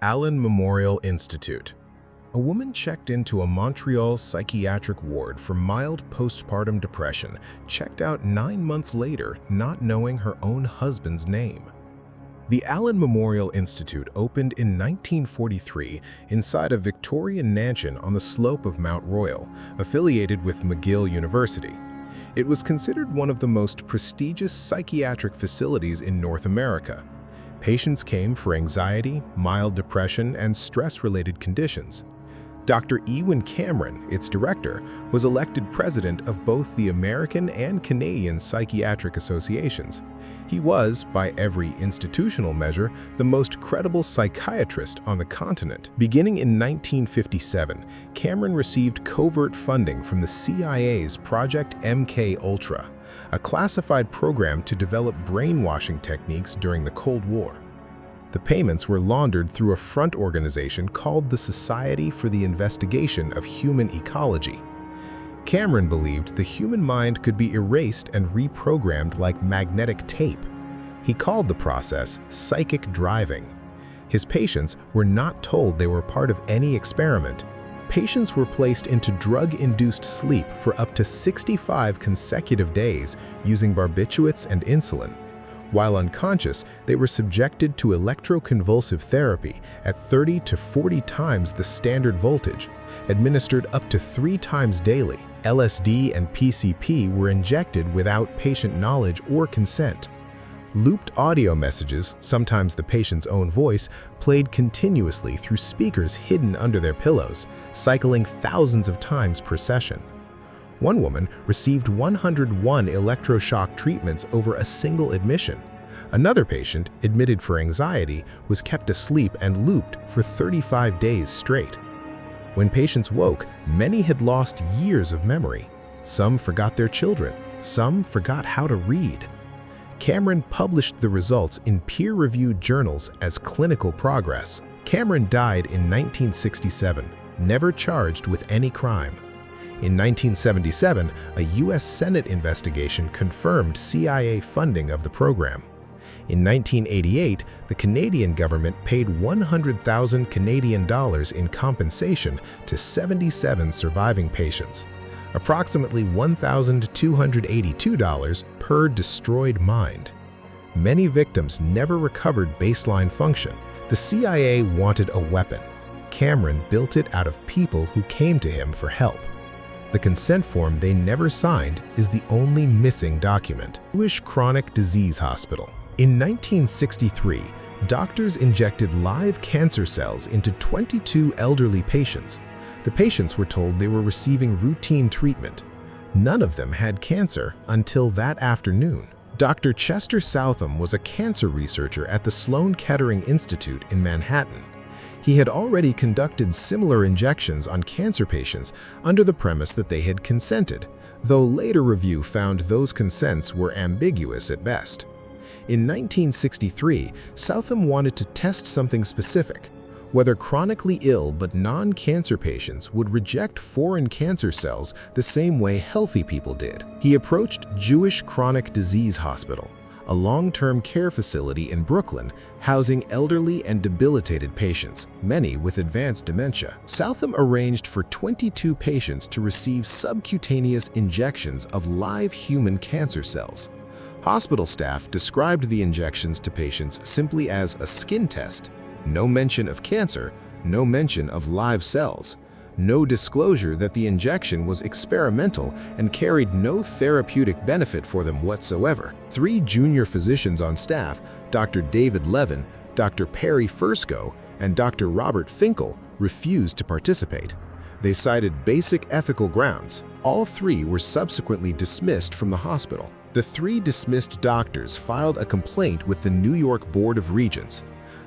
Allan Memorial Institute. A woman checked into a Montreal psychiatric ward for mild postpartum depression, checked out 9 months later not knowing her own husband's name. The Allan Memorial Institute opened in 1943 inside a Victorian mansion on the slope of Mount Royal, affiliated with McGill University. It was considered one of the most prestigious psychiatric facilities in North America. Patients came for anxiety, mild depression, and stress-related conditions. Dr. Ewan Cameron, its director, was elected president of both the American and Canadian Psychiatric Associations. He was, by every institutional measure, the most credible psychiatrist on the continent. Beginning in 1957, Cameron received covert funding from the CIA's Project MKUltra, a classified program to develop brainwashing techniques during the Cold War. The payments were laundered through a front organization called the Society for the Investigation of Human Ecology. Cameron believed the human mind could be erased and reprogrammed like magnetic tape. He called the process psychic driving. His patients were not told they were part of any experiment. Patients were placed into drug-induced sleep for up to 65 consecutive days using barbiturates and insulin. While unconscious, they were subjected to electroconvulsive therapy at 30 to 40 times the standard voltage, administered up to 3 times daily. LSD and PCP were injected without patient knowledge or consent. Looped audio messages, sometimes the patient's own voice, played continuously through speakers hidden under their pillows, cycling thousands of times per session. One woman received 101 electroshock treatments over a single admission. Another patient, admitted for anxiety, was kept asleep and looped for 35 days straight. When patients woke, many had lost years of memory. Some forgot their children. Some forgot how to read. Cameron published the results in peer-reviewed journals as clinical progress. Cameron died in 1967, never charged with any crime. In 1977, a U.S. Senate investigation confirmed CIA funding of the program. In 1988, the Canadian government paid 100,000 Canadian dollars in compensation to 77 surviving patients, approximately $1,282 per destroyed mind. Many victims never recovered baseline function. The CIA wanted a weapon. Cameron built it out of people who came to him for help. The consent form they never signed is the only missing document. Jewish Chronic Disease Hospital. In 1963, doctors injected live cancer cells into 22 elderly patients. The patients were told they were receiving routine treatment. None of them had cancer until that afternoon. Dr. Chester Southam was a cancer researcher at the Sloan Kettering Institute in Manhattan. He had already conducted similar injections on cancer patients under the premise that they had consented, though later review found those consents were ambiguous at best. In 1963, Southam wanted to test something specific, whether chronically ill but non-cancer patients would reject foreign cancer cells the same way healthy people did. He approached Jewish Chronic Disease Hospital, a long-term care facility in Brooklyn housing elderly and debilitated patients, many with advanced dementia. Southam arranged for 22 patients to receive subcutaneous injections of live human cancer cells. Hospital staff described the injections to patients simply as a skin test. No mention of cancer, no mention of live cells. No disclosure that the injection was experimental and carried no therapeutic benefit for them whatsoever. 3 junior physicians on staff, Dr. David Levin, Dr. Perry Fursko, and Dr. Robert Finkel, refused to participate. They cited basic ethical grounds. All 3 were subsequently dismissed from the hospital. The 3 dismissed doctors filed a complaint with the New York Board of Regents.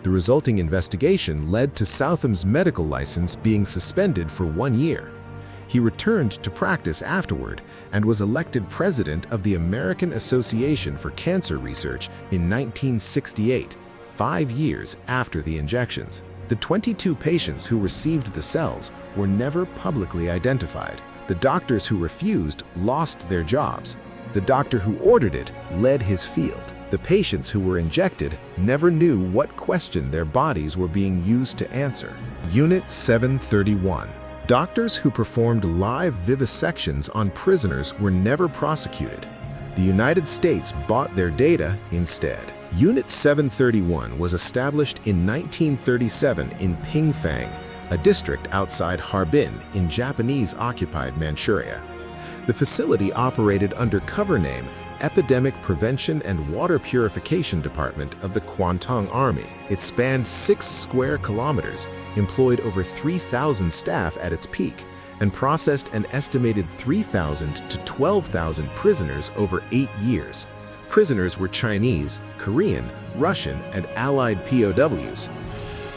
The resulting investigation led to Southam's medical license being suspended for 1 year. He returned to practice afterward and was elected president of the American Association for Cancer Research in 1968, 5 years after the injections. The 22 patients who received the cells were never publicly identified. The doctors who refused lost their jobs. The doctor who ordered it led his field. The patients who were injected never knew what question their bodies were being used to answer. Unit 731. Doctors who performed live vivisections on prisoners were never prosecuted. The United States bought their data instead. Unit 731 was established in 1937 in Pingfang, a district outside Harbin in Japanese-occupied Manchuria. The facility operated under cover name Epidemic Prevention and Water Purification Department of the Kwantung Army. It spanned 6 square kilometers, employed over 3,000 staff at its peak, and processed an estimated 3,000 to 12,000 prisoners over 8 years. Prisoners were Chinese, Korean, Russian, and Allied POWs.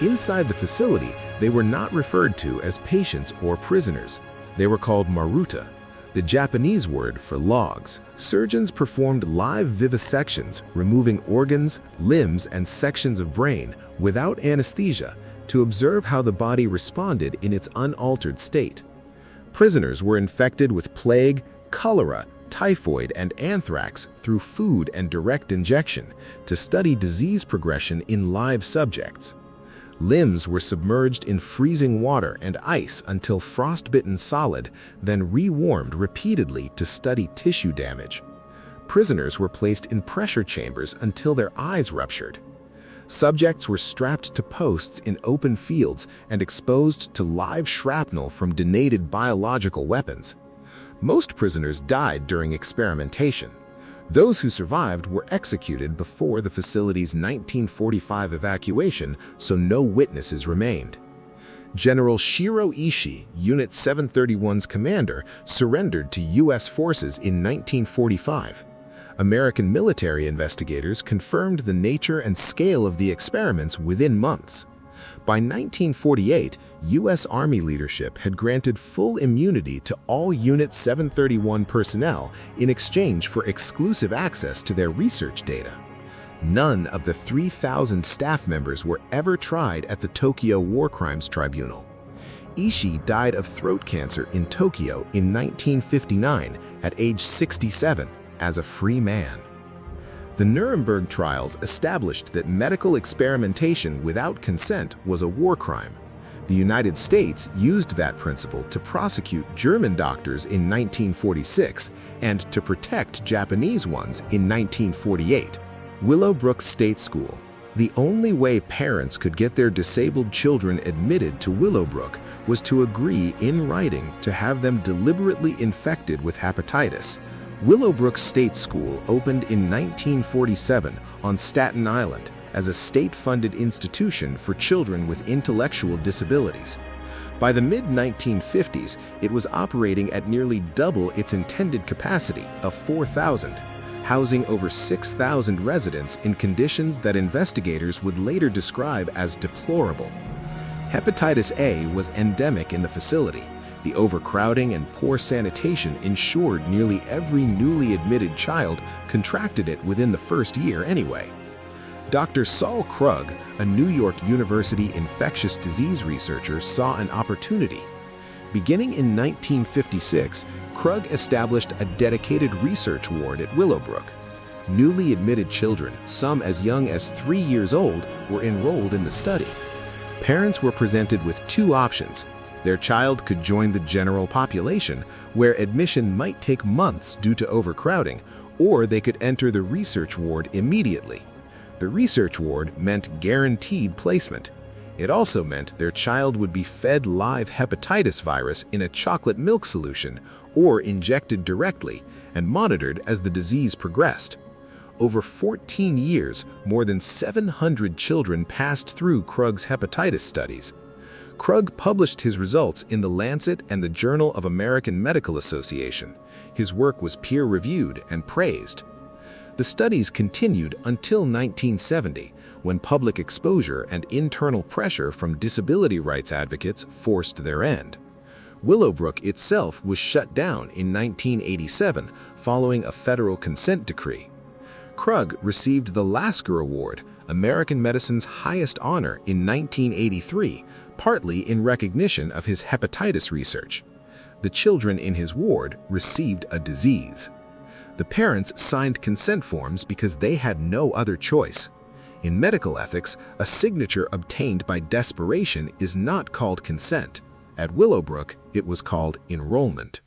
Inside the facility, they were not referred to as patients or prisoners. They were called maruta, the Japanese word for logs. Surgeons performed live vivisections, removing organs, limbs, and sections of brain without anesthesia to observe how the body responded in its unaltered state. Prisoners were infected with plague, cholera, typhoid, and anthrax through food and direct injection to study disease progression in live subjects. Limbs were submerged in freezing water and ice until frostbitten solid, then rewarmed repeatedly to study tissue damage. Prisoners were placed in pressure chambers until their eyes ruptured. Subjects were strapped to posts in open fields and exposed to live shrapnel from detonated biological weapons. Most prisoners died during experimentation. Those who survived were executed before the facility's 1945 evacuation, so no witnesses remained. General Shiro Ishii, Unit 731's commander, surrendered to U.S. forces in 1945. American military investigators confirmed the nature and scale of the experiments within months. By 1948, U.S. Army leadership had granted full immunity to all Unit 731 personnel in exchange for exclusive access to their research data. None of the 3,000 staff members were ever tried at the Tokyo War Crimes Tribunal. Ishii died of throat cancer in Tokyo in 1959 at age 67 as a free man. The Nuremberg trials established that medical experimentation without consent was a war crime. The United States used that principle to prosecute German doctors in 1946 and to protect Japanese ones in 1948. Willowbrook State School. The only way parents could get their disabled children admitted to Willowbrook was to agree in writing to have them deliberately infected with hepatitis. Willowbrook State School opened in 1947 on Staten Island as a state-funded institution for children with intellectual disabilities. By the mid-1950s, it was operating at nearly double its intended capacity of 4,000, housing over 6,000 residents in conditions that investigators would later describe as deplorable. Hepatitis A was endemic in the facility. The overcrowding and poor sanitation ensured nearly every newly admitted child contracted it within the first year anyway. Dr. Saul Krug, a New York University infectious disease researcher, saw an opportunity. Beginning in 1956, Krug established a dedicated research ward at Willowbrook. Newly admitted children, some as young as 3 years old, were enrolled in the study. Parents were presented with 2 options. Their child could join the general population, where admission might take months due to overcrowding, or they could enter the research ward immediately. The research ward meant guaranteed placement. It also meant their child would be fed live hepatitis virus in a chocolate milk solution or injected directly and monitored as the disease progressed. Over 14 years, more than 700 children passed through Krug's hepatitis studies. Krug published his results in The Lancet and the Journal of American Medical Association. His work was peer-reviewed and praised. The studies continued until 1970, when public exposure and internal pressure from disability rights advocates forced their end. Willowbrook itself was shut down in 1987 following a federal consent decree. Krug received the Lasker Award, American medicine's highest honor, in 1983, partly in recognition of his hepatitis research. The children in his ward received a disease. The parents signed consent forms because they had no other choice. In medical ethics, a signature obtained by desperation is not called consent. At Willowbrook, it was called enrollment.